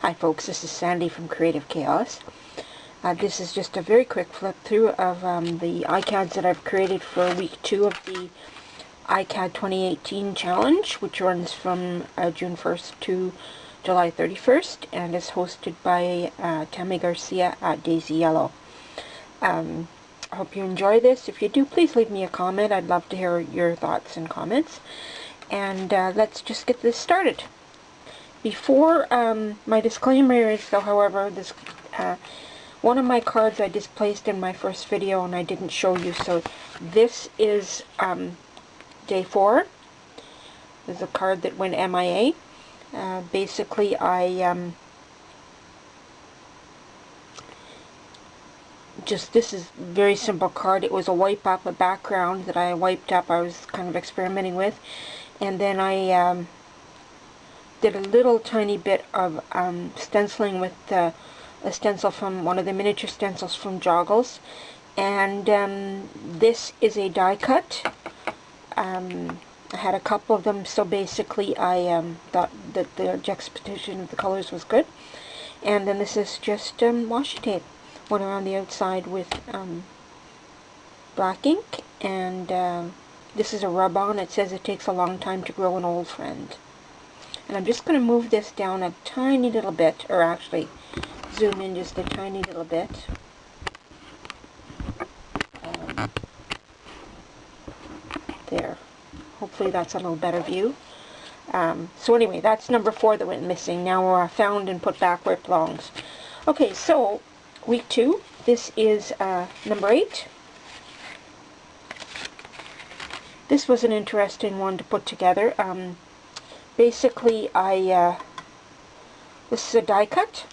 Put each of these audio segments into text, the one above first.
Hi folks, this is Sandy from Creative Chaos. This is just a very quick flip through of the ICADs that I've created for week 2 of the ICAD 2018 challenge, which runs from June 1st to July 31st and is hosted by Tammy Garcia at Daisy Yellow. I hope you enjoy this. If you do, please leave me a comment. I'd love to hear your thoughts and comments. And let's just get this started. Before, my disclaimer is, though, however, this one of my cards I displaced in my first video and I didn't show you, so this is day 4. This is a card that went MIA. Basically, this is a very simple card. It was a wipe up, a background that I wiped up. I was kind of experimenting with, and then I did a little tiny bit of stenciling with a stencil from one of the miniature stencils from Joggles, and this is a die cut. I had a couple of them, so basically I thought that the juxtaposition of the colors was good. And then this is just washi tape. Went around the outside with black ink, and this is a rub-on. It says it takes a long time to grow an old friend. And I'm just going to move this down a tiny little bit, or actually zoom in just a tiny little bit. There. Hopefully that's a little better view. So anyway, that's number 4 that went missing. Now we're found and put back where it belongs. Okay, so week 2. This is number 8. This was an interesting one to put together. Basically, this is a die cut.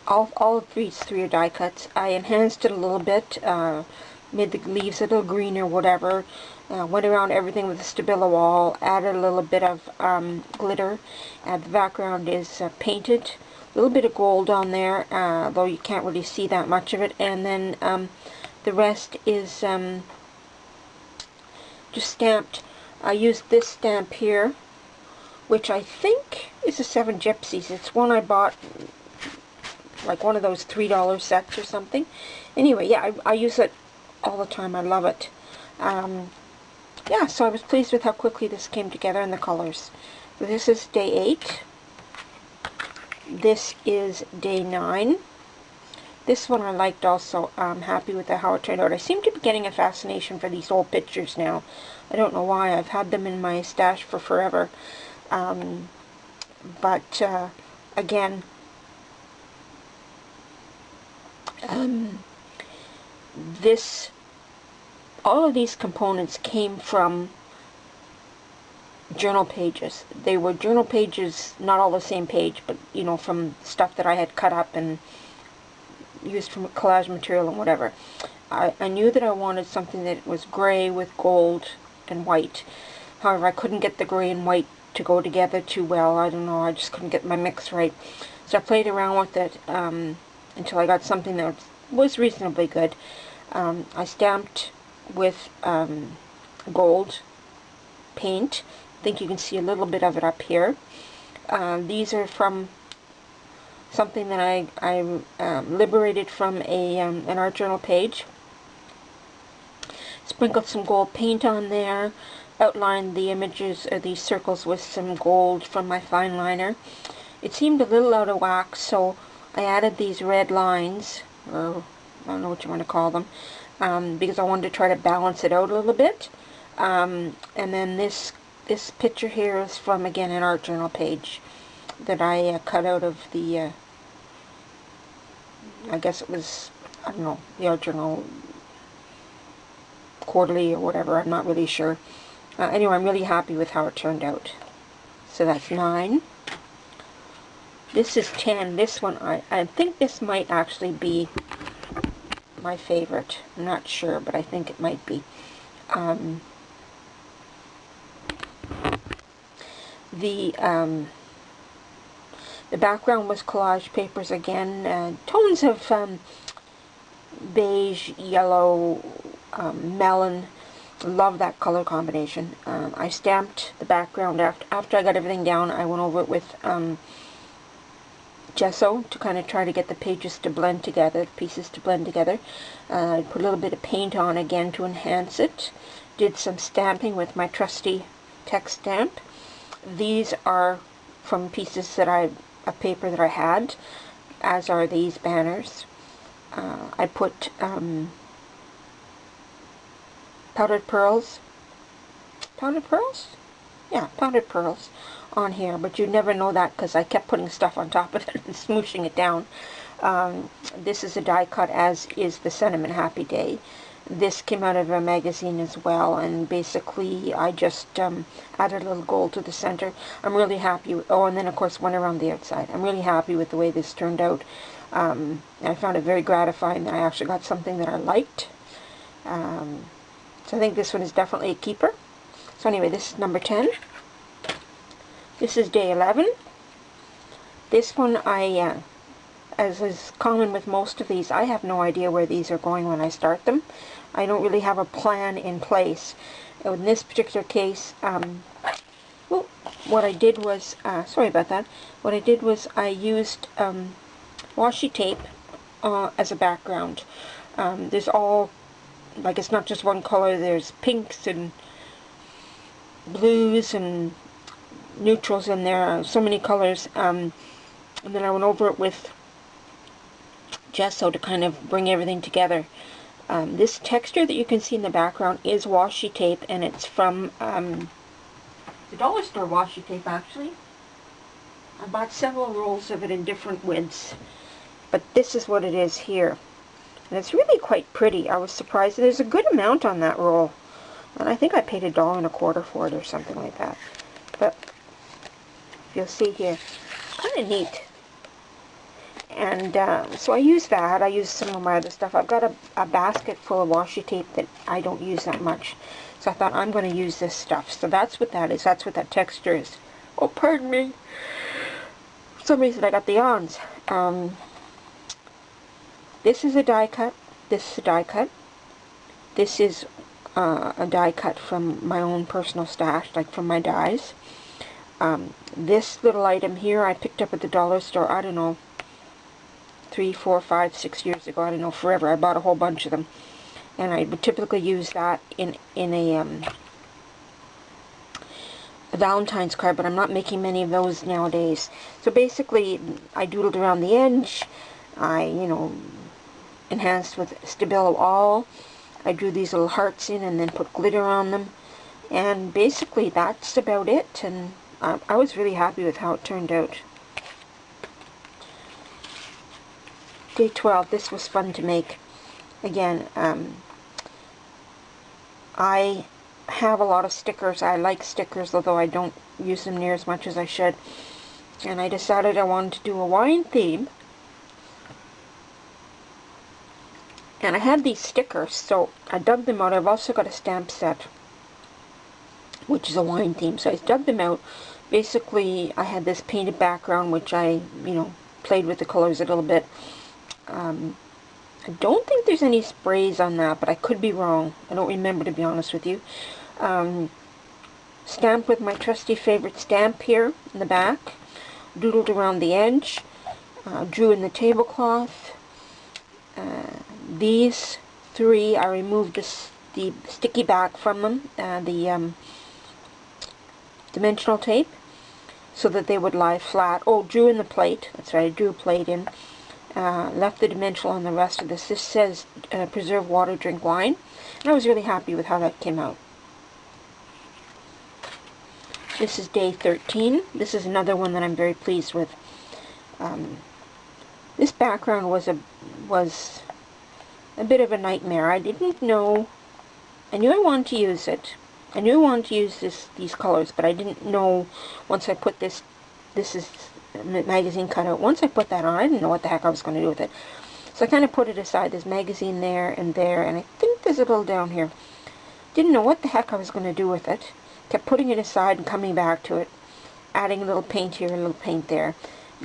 All of these 3 are die cuts. I enhanced it a little bit, made the leaves a little green or whatever, went around everything with a Stabilo wall, added a little bit of glitter, and the background is painted, a little bit of gold on there, though you can't really see that much of it, and then the rest is just stamped. I used this stamp here, which I think is a 7 Gypsies. It's one I bought, like one of those $3 sets or something. Anyway, yeah, I use it all the time. I love it. Yeah, so I was pleased with how quickly this came together and the colors. So this is day 8. This is day 9. This one I liked also. I'm happy with how it turned out. I seem to be getting a fascination for these old pictures now. I don't know why. I've had them in my stash for forever. But again, all of these components came from journal pages. They were journal pages, not all the same page, but you know, from stuff that I had cut up and used from collage material and whatever. I knew that I wanted something that was gray with gold and white. However, I couldn't get the gray and white to go together too well. I don't know, I just couldn't get my mix right. So I played around with it until I got something that was reasonably good. I stamped with gold paint. I think you can see a little bit of it up here. These are from something that I liberated from an art journal page. Sprinkled some gold paint on there, outlined the images of these circles with some gold from my fine liner. It seemed a little out of whack, so I added these red lines, or I don't know what you want to call them, because I wanted to try to balance it out a little bit. And then this picture here is from, again, an art journal page that I cut out of the, I guess it was, I don't know, the art journal quarterly or whatever, I'm not really sure. Anyway, I'm really happy with how it turned out. So that's 9. This is 10. This one, I think this might actually be my favorite. I'm not sure, but I think it might be. The background was collage papers again, tones of beige, yellow, melon, Love that color combination. I stamped the background after I got everything down. I went over it with gesso to kind of try to get the pages to blend together, the pieces to blend together. I put a little bit of paint on again to enhance it. Did some stamping with my trusty text stamp. These are from pieces that of paper that I had, as are these banners. I put powdered pearls. Powdered pearls? Yeah, powdered pearls on here, but you never know that because I kept putting stuff on top of it and smooshing it down. This is a die cut, as is the Sentiment Happy Day. This came out of a magazine as well, and basically I just added a little gold to the center. I'm really happy with, oh, and then of course one around the outside. I'm really happy with the way this turned out. I found it very gratifying that I actually got something that I liked. So I think this one is definitely a keeper. So anyway, this is number 10. This is day 11. This one as is common with most of these, I have no idea where these are going when I start them. I don't really have a plan in place. In this particular case, what I did was, sorry about that, what I did was I used washi tape as a background. There's all, like, it's not just one color, there's pinks and blues and neutrals in there, so many colors, and then I went over it with gesso to kind of bring everything together. This texture that you can see in the background is washi tape, and it's from the dollar store washi tape, actually. I bought several rolls of it in different widths, but this is what it is here. And it's really quite pretty. I was surprised. There's a good amount on that roll, and I think I paid $1.25 for it or something like that. But you'll see here, kind of neat. And so I use that. I use some of my other stuff. I've got a basket full of washi tape that I don't use that much. So I thought I'm going to use this stuff. So that's what that is. That's what that texture is. Oh, pardon me. For some reason I got the yawns. This is a die cut. This is a die cut. This is a die cut from my own personal stash, like from my dies. This little item here I picked up at the dollar store, I don't know, 3, 4, 5, 6 years ago, I don't know, forever. I bought a whole bunch of them. And I would typically use that in a Valentine's card, but I'm not making many of those nowadays. So basically, I doodled around the edge. I, enhanced with Stabilo All. I drew these little hearts in and then put glitter on them. And basically, that's about it. And I was really happy with how it turned out. Day 12. This was fun to make. Again, I have a lot of stickers. I like stickers, although I don't use them near as much as I should. And I decided I wanted to do a wine theme. And I had these stickers, so I dug them out. I've also got a stamp set, which is a wine theme. So I dug them out. Basically, I had this painted background, which I, played with the colors a little bit. I don't think there's any sprays on that, but I could be wrong. I don't remember, to be honest with you. Stamped with my trusty favorite stamp here in the back. Doodled around the edge. Drew in the tablecloth. These three, I removed the sticky back from them, the dimensional tape, so that they would lie flat. Oh, drew in the plate. That's right, I drew a plate in. Left the dimensional on the rest of this. This says preserve water, drink wine. And I was really happy with how that came out. This is day 13. This is another one that I'm very pleased with. This background was a bit of a nightmare. I didn't know. I knew I wanted to use it. I knew I wanted to use these colors, but I didn't know once I put this is magazine cutout. Once I put that on, I didn't know what the heck I was going to do with it. So I kind of put it aside. There's magazine there, and I think there's a little down here. Didn't know what the heck I was going to do with it. Kept putting it aside and coming back to it. Adding a little paint here, a little paint there.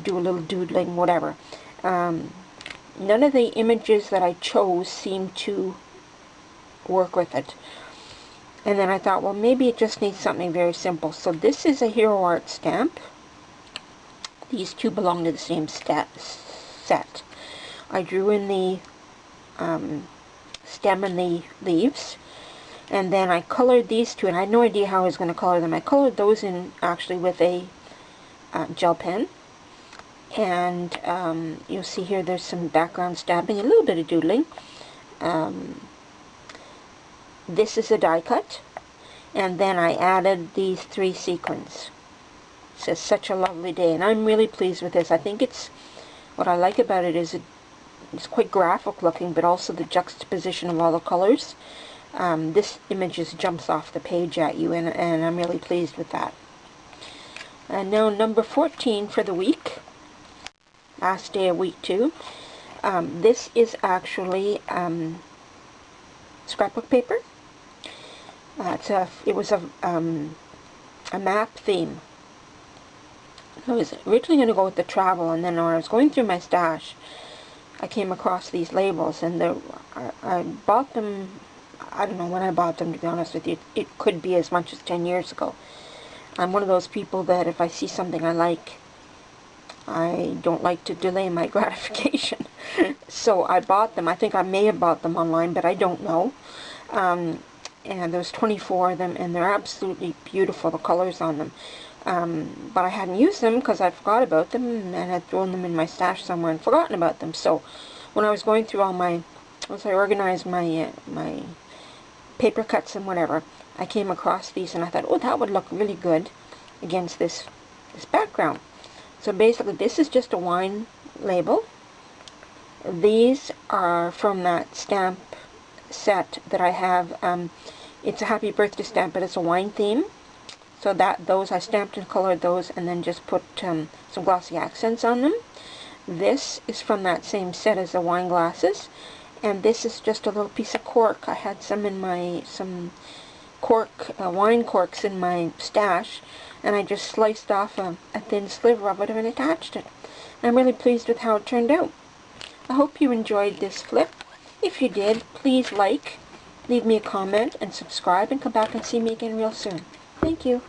Do a little doodling, whatever. None of the images that I chose seemed to work with it. And then I thought, well, maybe it just needs something very simple. So this is a Hero Art stamp. These two belong to the same set. I drew in the stem and the leaves, and then I colored these two, and I had no idea how I was going to color them. I colored those in actually with a gel pen, and you'll see here there's some background stabbing, a little bit of doodling. This is a die cut, and then I added these 3 sequins. It says "Such a Lovely Day," and I'm really pleased with this. I think it's, what I like about it is it's quite graphic looking, but also the juxtaposition of all the colors. This image just jumps off the page at you, and I'm really pleased with that. And now number 14 for the week, last day of week 2. This is actually scrapbook paper. It was a map theme. I was originally going to go with the travel, and then when I was going through my stash, I came across these labels, and I bought them, I don't know when I bought them, to be honest with you. It could be as much as 10 years ago. I'm one of those people that if I see something I like, I don't like to delay my gratification. So I bought them. I think I may have bought them online, but I don't know. And there's 24 of them, and they're absolutely beautiful, the colors on them. But I hadn't used them because I forgot about them, and had thrown them in my stash somewhere and forgotten about them. So when I was going through as I organized my my paper cuts and whatever, I came across these, and I thought, oh, that would look really good against this background. So basically, this is just a wine label. These are from that stamp set that I have. It's a happy birthday stamp, but it's a wine theme. So those I stamped and colored those, and then just put some glossy accents on them. This is from that same set as the wine glasses, and this is just a little piece of cork. I had some wine corks in my stash, and I just sliced off a thin sliver of it and attached it. And I'm really pleased with how it turned out. I hope you enjoyed this flip. If you did, please leave me a comment and subscribe, and come back and see me again real soon. Thank you.